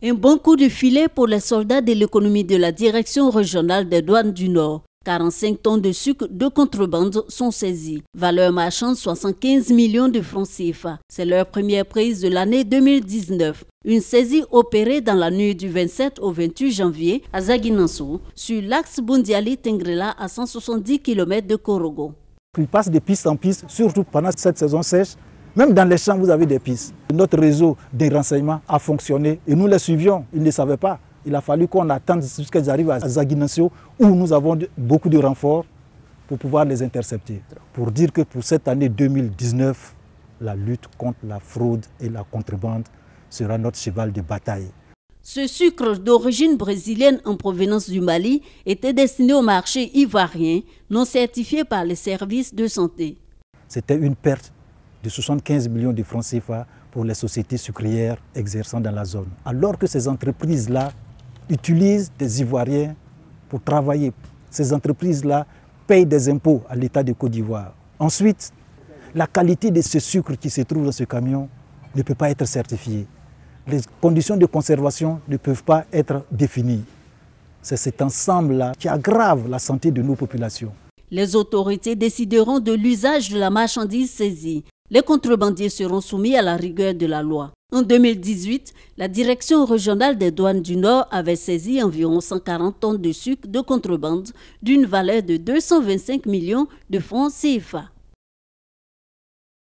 Un bon coup de filet pour les soldats de l'économie de la Direction régionale des douanes du Nord. 45 tonnes de sucre de contrebande sont saisies. Valeur marchande 75 millions de francs CFA. C'est leur première prise de l'année 2019. Une saisie opérée dans la nuit du 27 au 28 janvier à Zaguinanso, sur l'axe Bundiali-Tengrela à 170 km de Korogo. Il passe de piste en piste, surtout pendant cette saison sèche. Même dans les champs, vous avez des pistes. Notre réseau de renseignements a fonctionné et nous les suivions. Ils ne savaient pas. Il a fallu qu'on attende jusqu'à ce qu'ils arrivent à Zaguinanso où nous avons beaucoup de renforts pour pouvoir les intercepter. Pour dire que pour cette année 2019, la lutte contre la fraude et la contrebande sera notre cheval de bataille. Ce sucre d'origine brésilienne en provenance du Mali était destiné au marché ivoirien, non certifié par les services de santé. C'était une perte de 75 millions de francs CFA pour les sociétés sucrières exerçant dans la zone. Alors que ces entreprises-là utilisent des Ivoiriens pour travailler. Ces entreprises-là payent des impôts à l'État de Côte d'Ivoire. Ensuite, la qualité de ce sucre qui se trouve dans ce camion ne peut pas être certifiée. Les conditions de conservation ne peuvent pas être définies. C'est cet ensemble-là qui aggrave la santé de nos populations. Les autorités décideront de l'usage de la marchandise saisie. Les contrebandiers seront soumis à la rigueur de la loi. En 2018, la Direction régionale des douanes du Nord avait saisi environ 140 tonnes de sucre de contrebande d'une valeur de 225 millions de francs CFA.